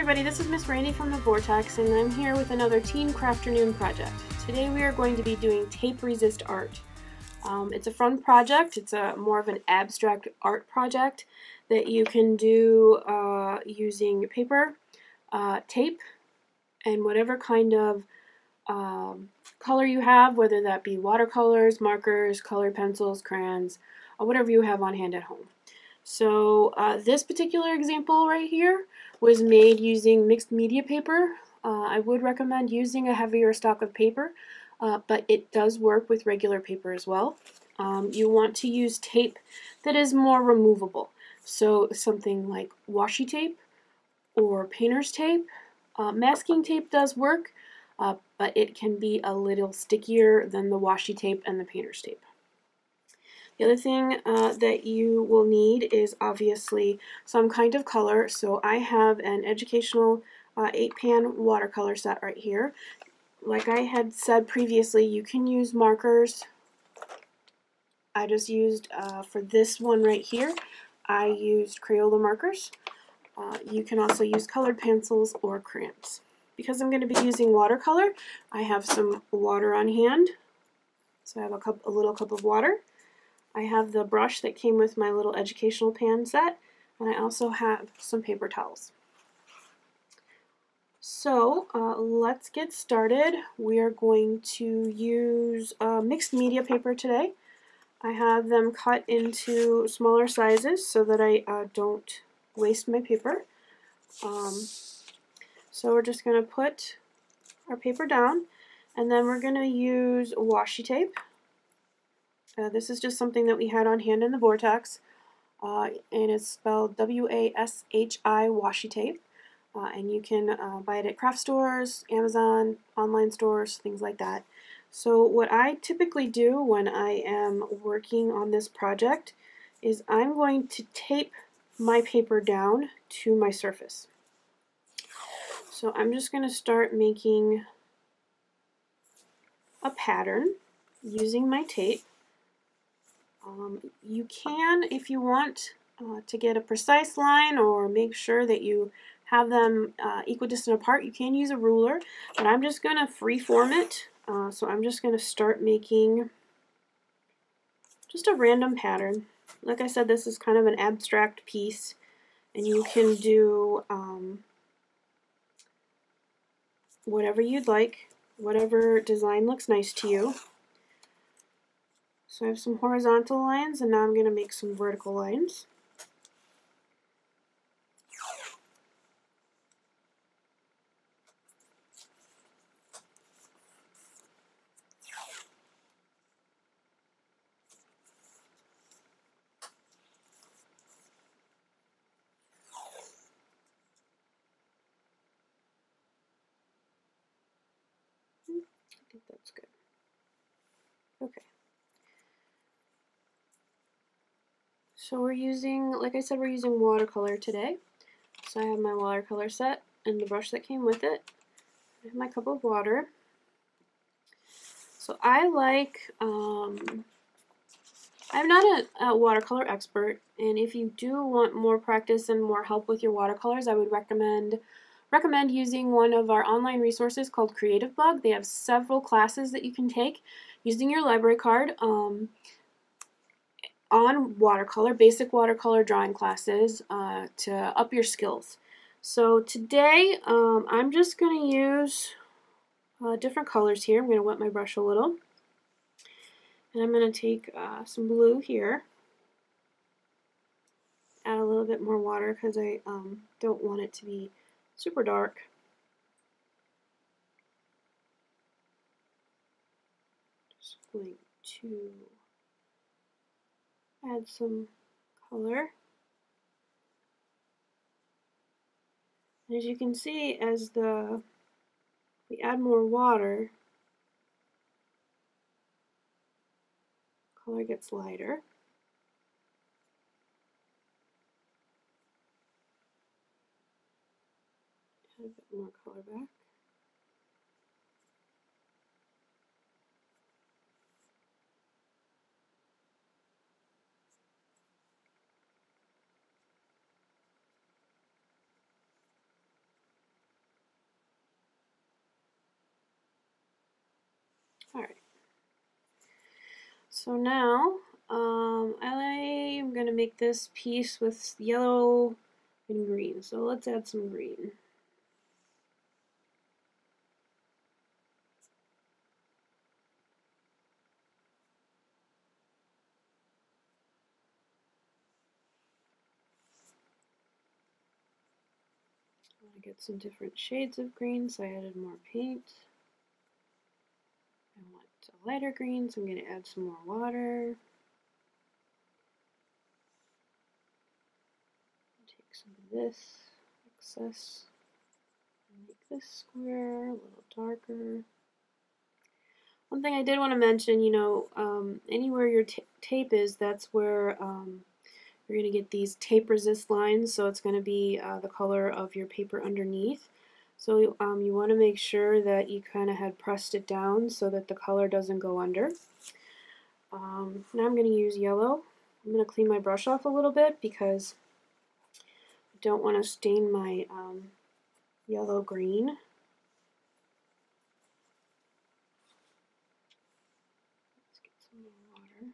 everybody, this is Miss Randy from the Vortex, and I'm here with another Team Crafternoon project. Today we are going to be doing tape resist art. It's a fun project. It's more of an abstract art project that you can do using paper, tape, and whatever kind of color you have, whether that be watercolors, markers, colored pencils, crayons, or whatever you have on hand at home. So this particular example right here was made using mixed media paper. I would recommend using a heavier stock of paper, but it does work with regular paper as well. You want to use tape that is more removable. So something like washi tape or painter's tape. Masking tape does work, but it can be a little stickier than the washi tape and the painter's tape. The other thing that you will need is obviously some kind of color. So I have an educational 8-pan watercolor set right here. Like I had said previously, you can use markers. I just used, for this one right here, I used Crayola markers. You can also use colored pencils or crayons. Because I'm going to be using watercolor, I have some water on hand. So I have a little cup of water. I have the brush that came with my little educational pan set, and I also have some paper towels. So let's get started. We are going to use mixed media paper today. I have them cut into smaller sizes so that I don't waste my paper. So we're just going to put our paper down, and then we're going to use washi tape. This is just something that we had on hand in the Vortex, and it's spelled W-A-S-H-I washi tape, and you can buy it at craft stores, Amazon, online stores, things like that. So what I typically do when I am working on this project is I'm going to tape my paper down to my surface. So I'm just going to start making a pattern using my tape. You can, if you want to get a precise line or make sure that you have them equidistant apart, you can use a ruler, but I'm just going to freeform it. So I'm just going to start making just a random pattern. Like I said, this is kind of an abstract piece, and you can do whatever you'd like, whatever design looks nice to you. So I have some horizontal lines, and now I'm going to make some vertical lines. I think that's good. Okay. So we're using, like I said, we're using watercolor today. So I have my watercolor set and the brush that came with it. I have my cup of water. So I like, I'm not a watercolor expert, and if you do want more practice and more help with your watercolors, I would recommend using one of our online resources called Creative Bug. They have several classes that you can take using your library card on watercolor, basic watercolor drawing classes to up your skills. So today I'm just going to use different colors here. I'm going to wet my brush a little, and I'm going to take some blue here, add a little bit more water because I don't want it to be super dark. Just going to add some color. And as you can see, as we add more water, color gets lighter. Add a bit more color back. Alright. So now I am going to make this piece with yellow and green. So let's add some green. I want to get some different shades of green, so I added more paint. I want a lighter green, so I'm going to add some more water. Take some of this excess and make this square a little darker. One thing I did want to mention, you know, anywhere your tape is, that's where you're going to get these tape resist lines, so it's going to be the color of your paper underneath. So you want to make sure that you kind of had pressed it down so that the color doesn't go under. Now I'm going to use yellow. I'm going to clean my brush off a little bit because I don't want to stain my yellow green. Let's get some more water.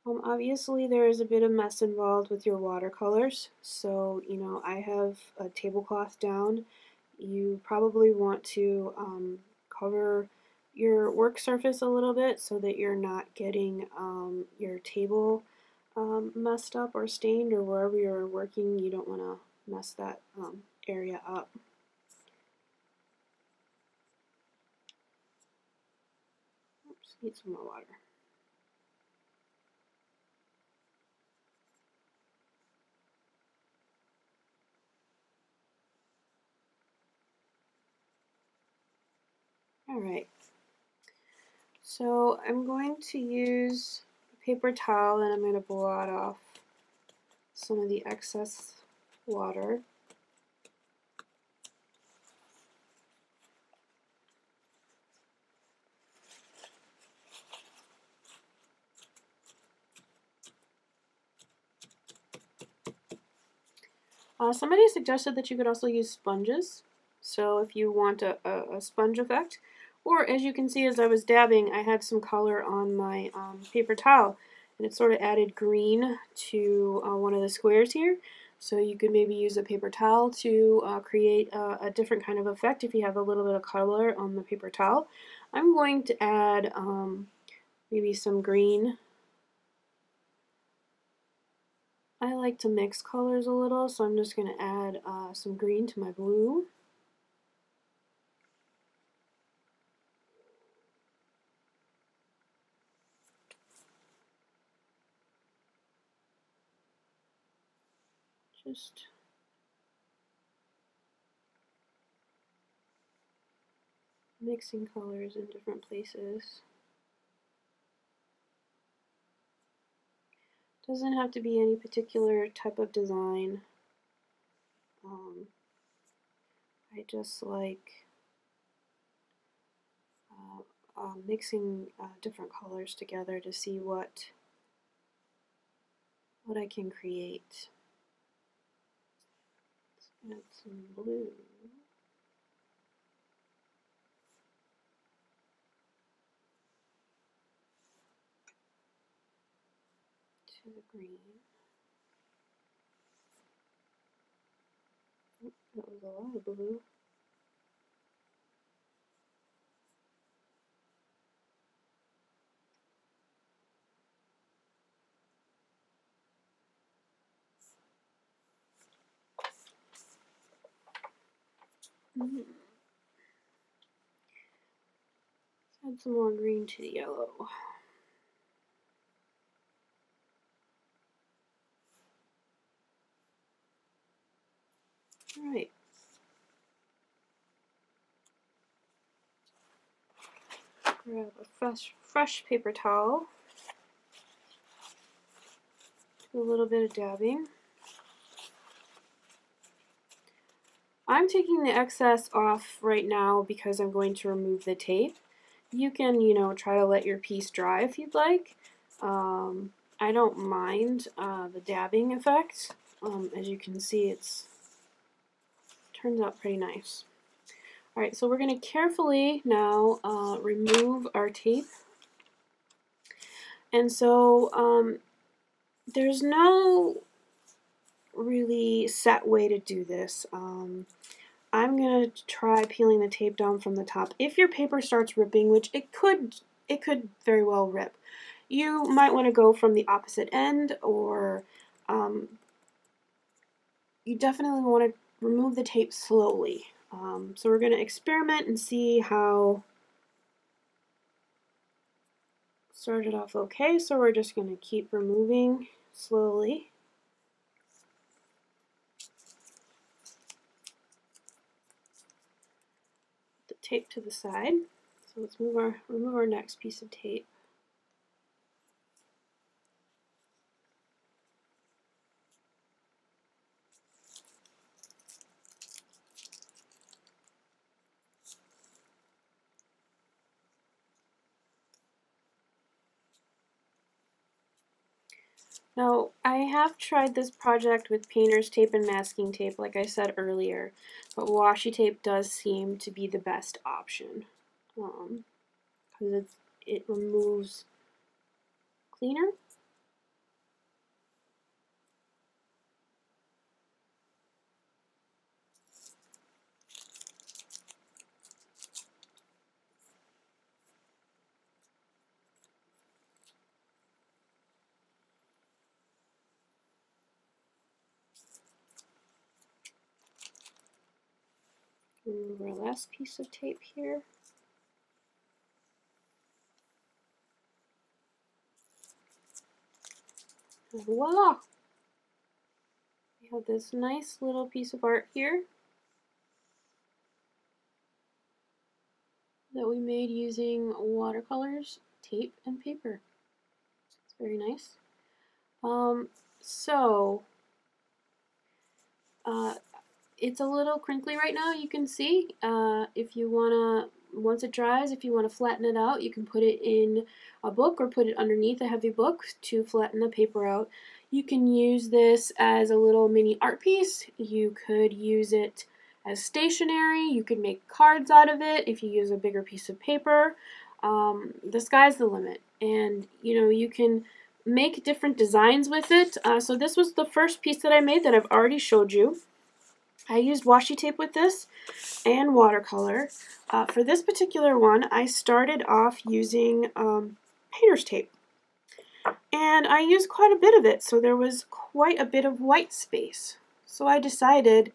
Alright, so obviously there is a bit of mess involved with your watercolors, so you know, I have a tablecloth down. You probably want to cover your work surface a little bit so that you're not getting your table messed up or stained, or wherever you're working you don't want to mess that area up. Oops, need some more water. Alright, so I'm going to use a paper towel and I'm going to blot off some of the excess water. Somebody suggested that you could also use sponges, so if you want a sponge effect, or as you can see as I was dabbing, I had some color on my paper towel, and it sort of added green to one of the squares here, so you could maybe use a paper towel to create a different kind of effect if you have a little bit of color on the paper towel. I'm going to add maybe some green. I like to mix colors a little, so I'm just going to add some green to my blue. Just mixing colors in different places. Doesn't have to be any particular type of design. I just like mixing different colors together to see what I can create. Let's add some blue. To the green. Oh, that was a lot of blue. Add some more green to the yellow. Alright. Grab a fresh paper towel. Do a little bit of dabbing. I'm taking the excess off right now because I'm going to remove the tape. You can, you know, try to let your piece dry if you'd like. I don't mind the dabbing effect. As you can see, turns out pretty nice. Alright, so we're going to carefully now remove our tape. And so there's no really set way to do this. I'm going to try peeling the tape down from the top. If your paper starts ripping, which it could very well rip, you might want to go from the opposite end, or you definitely want to remove the tape slowly. So we're going to experiment and see how. Started off okay, so we're just going to keep removing slowly. The tape to the side. So let's remove our next piece of tape. Now, I have tried this project with painter's tape and masking tape, like I said earlier, but washi tape does seem to be the best option because it removes cleaner. Remove our last piece of tape here. And voila! We have this nice little piece of art here that we made using watercolors, tape, and paper. It's very nice. It's a little crinkly right now, you can see. If you wanna, once it dries, if you wanna flatten it out, you can put it in a book or put it underneath a heavy book to flatten the paper out. You can use this as a little mini art piece. You could use it as stationery. You could make cards out of it if you use a bigger piece of paper. The sky's the limit, and you can make different designs with it. So this was the first piece that I made that I've already showed you. I used washi tape with this and watercolor. For this particular one, I started off using painter's tape. And I used quite a bit of it, so there was quite a bit of white space. So I decided,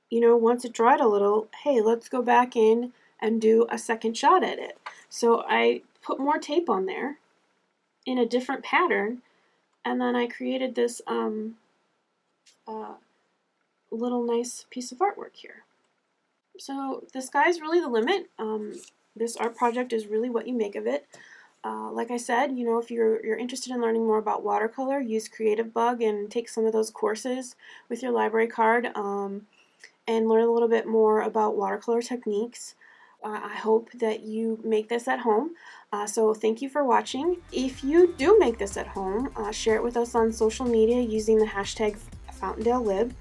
once it dried a little, hey, let's go back in and do a second shot at it. So I put more tape on there in a different pattern, and then I created this little nice piece of artwork here. So the sky's really the limit. This art project is really what you make of it. Like I said, if you're interested in learning more about watercolor, use Creative Bug and take some of those courses with your library card and learn a little bit more about watercolor techniques. I hope that you make this at home. So thank you for watching. If you do make this at home, share it with us on social media using the hashtag FountaindaleLib.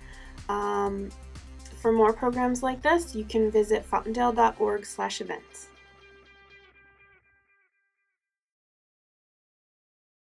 For more programs like this, you can visit fountaindale.org/events.